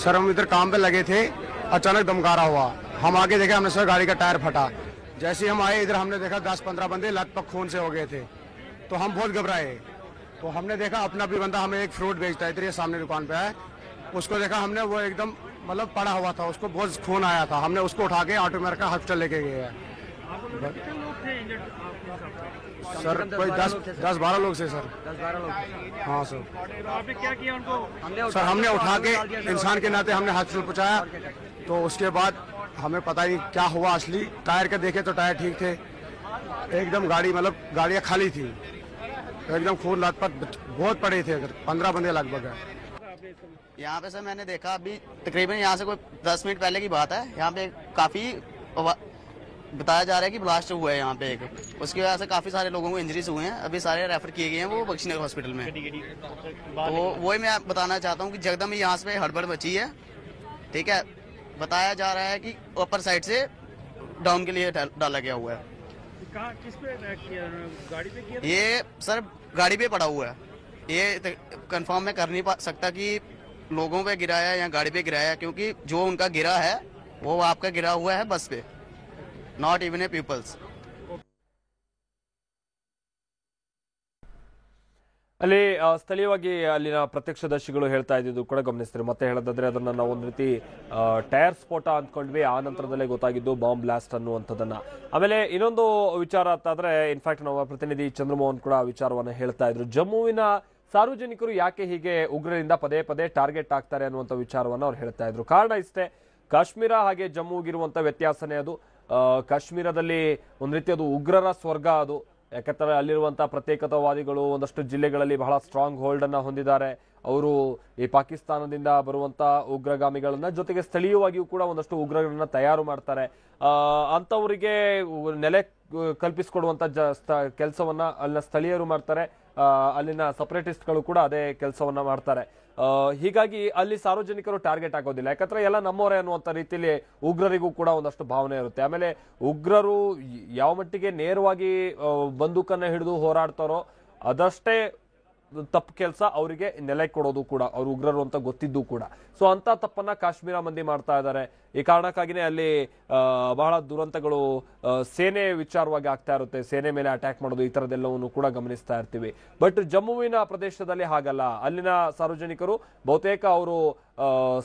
Sir हम इधर काम पे लगे थे, अचानक दमकारा हुआ। हम आगे देखे, हमने सर गाड़ी का टायर फटा। जैसे ही हम आए इधर, हमने देखा 10-15 बंदे लथपथ खून से हो गए थे। तो हम बहुत घबराए। तो हमने देखा अपना भी बंदा हमें एक फ्रूट बेचता है, इधर ये सामने दुकान पे है, उसको देखा हमने, वो एकदम मतलब पड़ा हुआ था, उसको बहुत खून आया था। हमने उसको उठा के ऑटो में रखा, हॉस्पिटल लेके गए हैं। सर कोई 10-12 लोग से सर। 10-12 लोग। हाँ सर। तो आपने क्या किया उनको? सर हमने उठा के इंसान के नाते हमने हॉस्पिटल पहुंचाया। तो उसके बाद हमें पता नहीं क्या हुआ असली। टायर के देखे तो टायर ठीक थे, एकदम गाड़ी मतलब गाड़ियाँ खाली थी, एकदम खून लथपथ बहुत पड़े थे। 15 बंदे लगभग है यहाँ पे। सर मैंने देखा अभी तकरीबन यहाँ से कोई 10 मिनट पहले की बात है, यहाँ पे काफी बताया जा रहा है कि ब्लास्ट हुआ है यहाँ पे एक, उसकी वजह से काफी सारे लोगों को इंजरीज हुए हैं। अभी सारे रेफर किए गए हैं वो बख्शीनगर हॉस्पिटल में। तो वही मैं बताना चाहता हूँ कि जगदम यहाँ से हड़बड़ मची है, ठीक है। बताया जा रहा है कि अपर साइड से डाउन के लिए डाला गया हुआ है। किस पे अटैक किया? गाड़ी पे किया? ये सर गाड़ी पे पड़ा हुआ है, ये कंफर्म मैं कर नहीं सकता कि लोगों पे गिराया या गाड़ी पे गिराया, क्योंकि जो उनका गिरा है वो आपका गिरा हुआ है बस पे, नॉट इवन ए पीपल्स। ಅಲ್ಲಿ ಸ್ಥಳೀಯವಾಗಿ ಅಲ್ಲಿನ ಪ್ರತ್ಯಕ್ಷದರ್ಶಿಗಳು ಹೇಳ್ತಾ ಇದ್ದಿದ್ದು ಕೂಡ ಗಮನಿಸ್ತಾರೆ. ಮತ್ತೆ ಹೇಳೋದಾದ್ರೆ ಅದನ್ನ ನಾವು ಒಂದು ರೀತಿ ಟೈರ್ ಸ್ಫೋಟ ಅಂದ್ಕೊಂಡ್ವಿ, ಆ ನಂತರದಲ್ಲೇ ಗೊತ್ತಾಗಿದ್ದು ಬಾಂಬ್ ಬ್ಲಾಸ್ಟ್ ಅನ್ನುವಂಥದ್ದನ್ನ. ಆಮೇಲೆ ಇನ್ನೊಂದು ವಿಚಾರ ಅಂತಾದ್ರೆ, ಇನ್ಫ್ಯಾಕ್ಟ್ ನಮ್ಮ ಪ್ರತಿನಿಧಿ ಚಂದ್ರಮೋಹನ್ ಕೂಡ ವಿಚಾರವನ್ನ ಹೇಳ್ತಾ ಇದ್ರು. ಜಮ್ಮುವಿನ ಸಾರ್ವಜನಿಕರು ಯಾಕೆ ಹೀಗೆ ಉಗ್ರರಿಂದ ಪದೇ ಪದೇ ಟಾರ್ಗೆಟ್ ಆಗ್ತಾರೆ ಅನ್ನುವಂಥ ವಿಚಾರವನ್ನ ಅವ್ರು ಹೇಳ್ತಾ ಇದ್ರು. ಕಾರಣ ಇಷ್ಟೇ, ಕಾಶ್ಮೀರ ಹಾಗೆ ಜಮ್ಮುಗಿರುವಂಥ ವ್ಯತ್ಯಾಸನೇ ಅದು. ಕಾಶ್ಮೀರದಲ್ಲಿ ಒಂದು ರೀತಿ ಅದು ಉಗ್ರರ ಸ್ವರ್ಗ ಅದು. ಯಾಕಂದ್ರೆ ಅಲ್ಲಿರುವಂತಹ ಪ್ರತ್ಯೇಕತಾವಾದಿಗಳು ಒಂದಷ್ಟು ಜಿಲ್ಲೆಗಳಲ್ಲಿ ಬಹಳ ಸ್ಟ್ರಾಂಗ್ ಹೋಲ್ಡ್ ಅನ್ನ ಹೊಂದಿದ್ದಾರೆ. ಅವರು ಈ ಪಾಕಿಸ್ತಾನದಿಂದ ಬರುವಂತ ಉಗ್ರಗಾಮಿಗಳನ್ನ, ಜೊತೆಗೆ ಸ್ಥಳೀಯವಾಗಿಯೂ ಕೂಡ ಒಂದಷ್ಟು ಉಗ್ರಗಳನ್ನ ತಯಾರು ಮಾಡ್ತಾರೆ. ಅಂತವರಿಗೆ ನೆಲೆ ಕಲ್ಪಿಸಿಕೊಡುವಂತ ಕೆಲಸವನ್ನ ಅಲ್ಲಿನ ಸ್ಥಳೀಯರು ಮಾಡ್ತಾರೆ. ಅಲ್ಲಿನ ಸಪರೇಟಿಸ್ಟ್ಗಳು ಕೂಡ ಅದೇ ಕೆಲಸವನ್ನ ಮಾಡ್ತಾರೆ. ಹೀಗಾಗಿ ಅಲ್ಲಿ ಸಾರ್ವಜನಿಕರು ಟಾರ್ಗೆಟ್ ಆಗೋದಿಲ್ಲ, ಯಾಕಂದ್ರೆ ಎಲ್ಲ ನಮ್ಮವರೇ ಅನ್ನುವಂಥ ರೀತಿಯಲ್ಲಿ ಉಗ್ರರಿಗೂ ಕೂಡ ಒಂದಷ್ಟು ಭಾವನೆ ಇರುತ್ತೆ. ಆಮೇಲೆ ಉಗ್ರರು ಯಾವ ಮಟ್ಟಿಗೆ ನೇರವಾಗಿ ಬಂದೂಕನ್ನ ಹಿಡಿದು ಹೋರಾಡ್ತಾರೋ ಅದಷ್ಟೇ ತಪ್ಪು ಕೆಲಸ ಅವರಿಗೆ ನೆಲೆ ಕೊಡೋದು ಕೂಡ, ಅವ್ರು ಉಗ್ರರು ಅಂತ ಗೊತ್ತಿದ್ದು ಕೂಡ. ಸೊ ಅಂತ ತಪ್ಪನ್ನ ಕಾಶ್ಮೀರ ಮಂದಿ ಮಾಡ್ತಾ ಇದ್ದಾರೆ. ಈ ಕಾರಣಕ್ಕಾಗಿನೇ ಅಲ್ಲಿ ಬಹಳ ದುರಂತಗಳು ಸೇನೆ ವಿಚಾರವಾಗಿ ಆಗ್ತಾ ಇರುತ್ತೆ. ಸೇನೆ ಮೇಲೆ ಅಟ್ಯಾಕ್ ಮಾಡೋದು, ಈ ತರದೆಲ್ಲವನ್ನು ಕೂಡ ಗಮನಿಸ್ತಾ ಇರ್ತೀವಿ. ಬಟ್ ಜಮ್ಮುವಿನ ಪ್ರದೇಶದಲ್ಲಿ ಹಾಗಲ್ಲ. ಅಲ್ಲಿನ ಸಾರ್ವಜನಿಕರು ಬಹುತೇಕ ಅವರು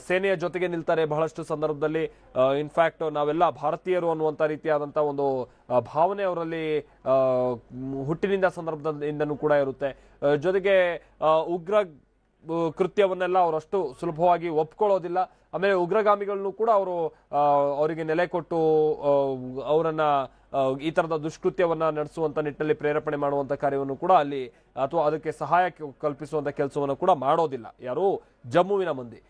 ಸೇನೆಯ ಜೊತೆಗೆ ನಿಲ್ತಾರೆ ಬಹಳಷ್ಟು ಸಂದರ್ಭದಲ್ಲಿ. ಇನ್ಫ್ಯಾಕ್ಟ್ ನಾವೆಲ್ಲ ಭಾರತೀಯರು ಅನ್ನುವಂಥ ರೀತಿಯಾದಂಥ ಒಂದು ಭಾವನೆ ಅವರಲ್ಲಿ ಹುಟ್ಟಿನಿಂದ ಸಂದರ್ಭದಿಂದನೂ ಕೂಡ ಇರುತ್ತೆ. ಜೊತೆಗೆ ಉಗ್ರ ಕೃತ್ಯವನ್ನೆಲ್ಲ ಅವರಷ್ಟು ಸುಲಭವಾಗಿ ಒಪ್ಕೊಳ್ಳೋದಿಲ್ಲ. ಆಮೇಲೆ ಉಗ್ರಗಾಮಿಗಳನ್ನು ಕೂಡ ಅವರಿಗೆ ನೆಲೆ ಕೊಟ್ಟು ಅವರನ್ನ ಈ ತರದ ದುಷ್ಕೃತ್ಯವನ್ನ ನಡೆಸುವಂತ ನಿಟ್ಟಿನಲ್ಲಿ ಪ್ರೇರೇಪಣೆ ಮಾಡುವಂತ ಕಾರ್ಯವನ್ನು ಕೂಡ ಅಲ್ಲಿ, ಅಥವಾ ಅದಕ್ಕೆ ಸಹಾಯ ಕಲ್ಪಿಸುವಂತ ಕೆಲಸವನ್ನು ಕೂಡ ಮಾಡೋದಿಲ್ಲ ಯಾರು ಜಮ್ಮುವಿನ ಮಂದಿ.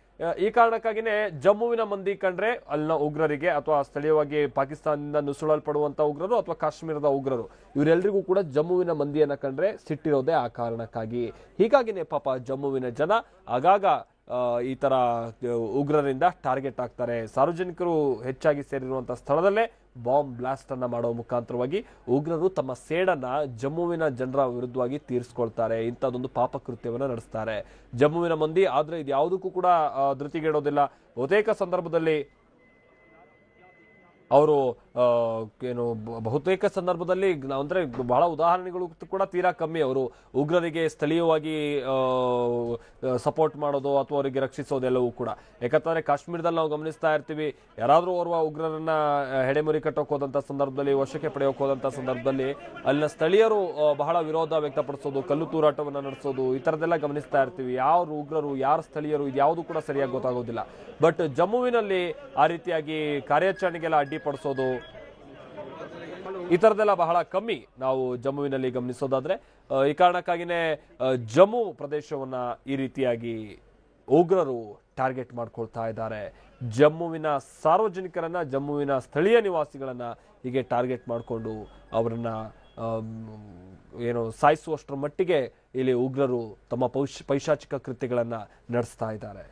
ಈ ಕಾರಣಕ್ಕಾಗಿನೇ ಜಮ್ಮುವಿನ ಮಂದಿ ಕಂಡ್ರೆ ಅಲ್ಲಿನ ಉಗ್ರರಿಗೆ, ಅಥವಾ ಸ್ಥಳೀಯವಾಗಿ ಪಾಕಿಸ್ತಾನದಿಂದ ನುಸುಳಲ್ಪಡುವಂತ ಉಗ್ರರು ಅಥವಾ ಕಾಶ್ಮೀರದ ಉಗ್ರರು, ಇವರೆಲ್ಲರಿಗೂ ಕೂಡ ಜಮ್ಮುವಿನ ಮಂದಿಯನ್ನ ಕಂಡ್ರೆ ಸಿಟ್ಟಿರೋದೇ ಆ ಕಾರಣಕ್ಕಾಗಿ. ಹೀಗಾಗಿನೇ ಪಾಪ ಜಮ್ಮುವಿನ ಜನ ಆಗಾಗ ಈ ತರ ಉಗ್ರರಿಂದ ಟಾರ್ಗೆಟ್ ಆಗ್ತಾರೆ. ಸಾರ್ವಜನಿಕರು ಹೆಚ್ಚಾಗಿ ಸೇರಿರುವಂತಹ ಸ್ಥಳದಲ್ಲೇ ಬಾಂಬ್ ಬ್ಲಾಸ್ಟ್ ಅನ್ನ ಮಾಡೋ ಮುಖಾಂತರವಾಗಿ ಉಗ್ರರು ತಮ್ಮ ಸೇಡನ್ನ ಜಮ್ಮುವಿನ ಜನರ ವಿರುದ್ಧವಾಗಿ ತೀರಿಸಿಕೊಳ್ತಾರೆ. ಇಂಥದ್ದೊಂದು ಪಾಪ ಕೃತ್ಯವನ್ನ ನಡೆಸ್ತಾರೆ ಜಮ್ಮುವಿನ ಮಂದಿ. ಆದ್ರೆ ಇದು ಯಾವುದಕ್ಕೂ ಕೂಡ ಧೃತಿಗೆಡೋದಿಲ್ಲ. ಬಹುತೇಕ ಸಂದರ್ಭದಲ್ಲಿ ಅವರು ಬಹುತೇಕ ಸಂದರ್ಭದಲ್ಲಿ ಅಂದ್ರೆ ಬಹಳ ಉದಾಹರಣೆಗಳು ಕೂಡ ತೀರಾ ಕಮ್ಮಿ. ಅವರು ಉಗ್ರರಿಗೆ ಸ್ಥಳೀಯವಾಗಿ ಸಪೋರ್ಟ್ ಮಾಡೋದು ಅಥವಾ ಅವರಿಗೆ ರಕ್ಷಿಸೋದೆಲ್ಲವೂ ಕೂಡ. ಯಾಕಂತಂದ್ರೆ ಕಾಶ್ಮೀರದಲ್ಲಿ ನಾವು ಗಮನಿಸ್ತಾ ಇರ್ತೀವಿ, ಯಾರಾದ್ರೂ ಓರ್ವ ಉಗ್ರರನ್ನ ಹೆಡೆಮುರಿ ಕಟ್ಟೋಕ್ ಹೋದಂತ ಸಂದರ್ಭದಲ್ಲಿ, ವಶಕ್ಕೆ ಪಡೆಯೋಕ್ ಹೋದಂತ ಸಂದರ್ಭದಲ್ಲಿ ಅಲ್ಲಿನ ಸ್ಥಳೀಯರು ಬಹಳ ವಿರೋಧ ವ್ಯಕ್ತಪಡಿಸೋದು, ಕಲ್ಲು ತೂರಾಟವನ್ನ ನಡೆಸೋದು, ಈ ತರದೆಲ್ಲ ಗಮನಿಸ್ತಾ ಇರ್ತೀವಿ. ಯಾರು ಉಗ್ರರು ಯಾರು ಸ್ಥಳೀಯರು ಇದ್ಯಾವುದು ಕೂಡ ಸರಿಯಾಗಿ ಗೊತ್ತಾಗೋದಿಲ್ಲ. ಬಟ್ ಜಮ್ಮುವಿನಲ್ಲಿ ಆ ರೀತಿಯಾಗಿ ಕಾರ್ಯಾಚರಣೆಗೆಲ್ಲ ಅಡ್ಡಿಪಡಿಸೋದು, ಈ ತರದೆಲ್ಲ ಬಹಳ ಕಮ್ಮಿ ನಾವು ಜಮ್ಮುವಿನಲ್ಲಿ ಗಮನಿಸೋದಾದ್ರೆ. ಈ ಕಾರಣಕ್ಕಾಗಿನೇ ಜಮ್ಮು ಪ್ರದೇಶವನ್ನ ಈ ರೀತಿಯಾಗಿ ಉಗ್ರರು ಟಾರ್ಗೆಟ್ ಮಾಡ್ಕೊಳ್ತಾ ಇದ್ದಾರೆ. ಜಮ್ಮುವಿನ ಸಾರ್ವಜನಿಕರನ್ನ, ಜಮ್ಮುವಿನ ಸ್ಥಳೀಯ ನಿವಾಸಿಗಳನ್ನ ಹೀಗೆ ಟಾರ್ಗೆಟ್ ಮಾಡಿಕೊಂಡು ಅವರನ್ನ ಸಾಯಿಸುವಷ್ಟರ ಮಟ್ಟಿಗೆ ಇಲ್ಲಿ ಉಗ್ರರು ತಮ್ಮ ಪೈಶಾಚಿಕ ಕೃತ್ಯಗಳನ್ನ ನಡೆಸ್ತಾ ಇದ್ದಾರೆ.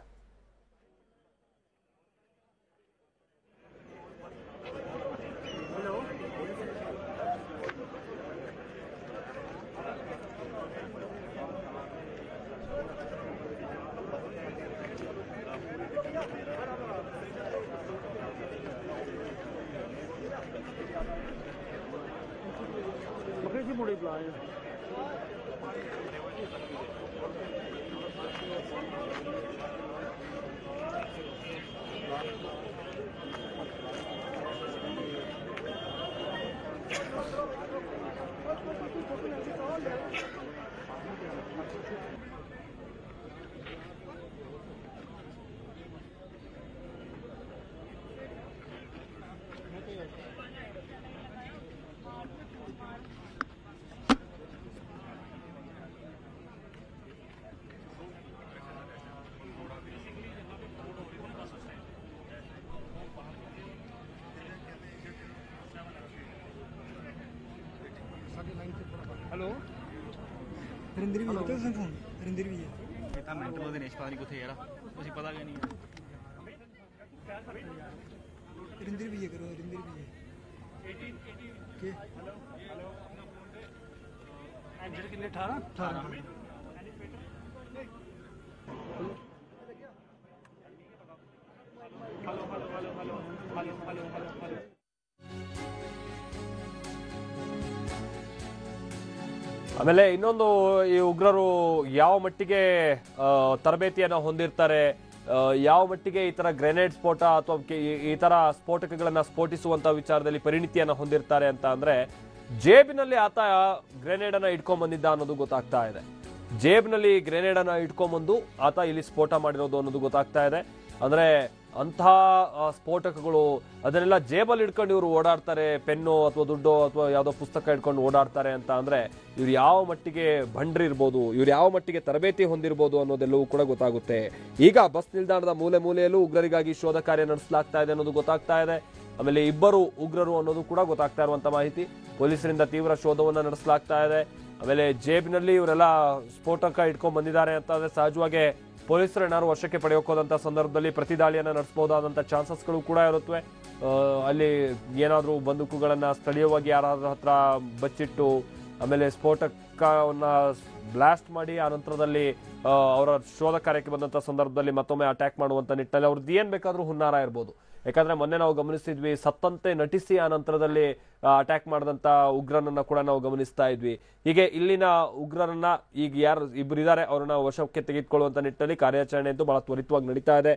हेलो रिंदर भी है तो फोन रिंदर भी है ਤਾਂ ਮਿੰਟ ਤੋਂ ਦਿਨੇਸ਼ ਪਤਾ ਨਹੀਂ ਕਿੱਥੇ ਯਾਰ ਤੁਸੀਂ ਪਤਾ ਕਿ ਨਹੀਂ रिंदर भी है करो रिंदर भी है के एंजल कितने 18 ಆಮೇಲೆ ಇನ್ನೊಂದು ಈ ಉಗ್ರರು ಯಾವ ಮಟ್ಟಿಗೆ ತರಬೇತಿಯನ್ನ ಹೊಂದಿರ್ತಾರೆ, ಯಾವ ಮಟ್ಟಿಗೆ ಈ ತರ ಗ್ರೆನೇಡ್ ಸ್ಫೋಟ ಅಥವಾ ಈ ತರ ಸ್ಫೋಟಕಗಳನ್ನ ಸ್ಫೋಟಿಸುವಂತ ವಿಚಾರದಲ್ಲಿ ಪರಿಣಿತಿಯನ್ನ ಹೊಂದಿರ್ತಾರೆ ಅಂತ ಅಂದ್ರೆ ಜೇಬಿನಲ್ಲಿ ಆತ ಗ್ರೆನೇಡ್ ಅನ್ನ ಇಟ್ಕೊಂಡ್ ಬಂದಿದ್ದ ಅನ್ನೋದು ಗೊತ್ತಾಗ್ತಾ ಇದೆ. ಜೇಬ್ನಲ್ಲಿ ಗ್ರೆನೇಡ್ ಅನ್ನ ಇಟ್ಕೊಂಡ್ಬಂದು ಆತ ಇಲ್ಲಿ ಸ್ಫೋಟ ಮಾಡಿರೋದು ಅನ್ನೋದು ಗೊತ್ತಾಗ್ತಾ ಇದೆ. ಅಂದ್ರೆ ಅಂತಹ ಸ್ಫೋಟಕಗಳು ಅದನ್ನೆಲ್ಲ ಜೇಬಲ್ಲಿ ಇಟ್ಕೊಂಡು ಇವರು ಓಡಾಡ್ತಾರೆ, ಪೆನ್ನು ಅಥವಾ ದುಡ್ಡು ಅಥವಾ ಯಾವುದೋ ಪುಸ್ತಕ ಇಟ್ಕೊಂಡು ಓಡಾಡ್ತಾರೆ ಅಂತ ಅಂದ್ರೆ ಇವ್ರು ಯಾವ ಮಟ್ಟಿಗೆ ಭಂಡ್ರಿ ಇರ್ಬೋದು, ಇವ್ರು ಯಾವ ಮಟ್ಟಿಗೆ ತರಬೇತಿ ಹೊಂದಿರ್ಬೋದು ಅನ್ನೋದೆಲ್ಲವೂ ಕೂಡ ಗೊತ್ತಾಗುತ್ತೆ. ಈಗ ಬಸ್ ನಿಲ್ದಾಣದ ಮೂಲೆ ಮೂಲೆಯಲ್ಲೂ ಉಗ್ರರಿಗಾಗಿ ಶೋಧ ಕಾರ್ಯ ನಡೆಸಲಾಗ್ತಾ ಇದೆ ಅನ್ನೋದು ಗೊತ್ತಾಗ್ತಾ ಇದೆ. ಆಮೇಲೆ ಇಬ್ಬರು ಉಗ್ರರು ಅನ್ನೋದು ಕೂಡ ಗೊತ್ತಾಗ್ತಾ ಇರುವಂತ ಮಾಹಿತಿ. ಪೊಲೀಸರಿಂದ ತೀವ್ರ ಶೋಧವನ್ನ ನಡೆಸಲಾಗ್ತಾ ಇದೆ. ಆಮೇಲೆ ಜೇಬಿನಲ್ಲಿ ಇವರೆಲ್ಲ ಸ್ಫೋಟಕ ಇಟ್ಕೊಂಡ್ ಬಂದಿದ್ದಾರೆ ಅಂತ ಅಂದ್ರೆ ಸಹಜವಾಗಿ ಪೊಲೀಸರು ಏನಾದ್ರು ವಶಕ್ಕೆ ಪಡೆಯೋಕೋದಂತ ಸಂದರ್ಭದಲ್ಲಿ ಪ್ರತಿದಾಳಿಯನ್ನ ನಡೆಸಬಹುದಾದಂತ ಚಾನ್ಸಸ್ಗಳು ಕೂಡ ಇರುತ್ತವೆ. ಅಲ್ಲಿ ಏನಾದ್ರೂ ಬಂದೂಕುಗಳನ್ನ ಸ್ಥಳೀಯವಾಗಿ ಯಾರಾದ್ರೂ ಹತ್ರ ಬಚ್ಚಿಟ್ಟು ಆಮೇಲೆ ಸ್ಫೋಟಕವನ್ನ ಬ್ಲಾಸ್ಟ್ ಮಾಡಿ ಆ ನಂತರದಲ್ಲಿ ಅವರ ಶೋಧ ಕಾರ್ಯಕ್ಕೆ ಬಂದಂತ ಸಂದರ್ಭದಲ್ಲಿ ಮತ್ತೊಮ್ಮೆ ಅಟ್ಯಾಕ್ ಮಾಡುವಂತ ನಿಟ್ಟಿನಲ್ಲಿ ಅವ್ರದ್ದು ಏನ್ ಬೇಕಾದ್ರೂ ಹುನ್ನಾರ ಇರ್ಬೋದು. ಯಾಕಂದ್ರೆ ಮೊನ್ನೆ ನಾವು ಗಮನಿಸಿದ್ವಿ, ಸತ್ತಂತೆ ನಟಿಸಿ ಆ ನಂತರದಲ್ಲಿ ಅಟ್ಯಾಕ್ ಮಾಡಿದಂತ ಉಗ್ರನನ್ನ ಕೂಡ ನಾವು ಗಮನಿಸ್ತಾ ಇದ್ವಿ. ಹೀಗೆ ಇಲ್ಲಿನ ಉಗ್ರರನ್ನ ಈಗ ಯಾರು ಇಬ್ಬರು ಇದ್ದಾರೆ ಅವರನ್ನ ವಶಕ್ಕೆ ತೆಗೆದುಕೊಳ್ಳುವಂತ ನಿಟ್ಟಿನಲ್ಲಿ ಕಾರ್ಯಾಚರಣೆ ಅಂತೂ ಬಹಳ ತ್ವರಿತವಾಗಿ ನಡೀತಾ ಇದೆ.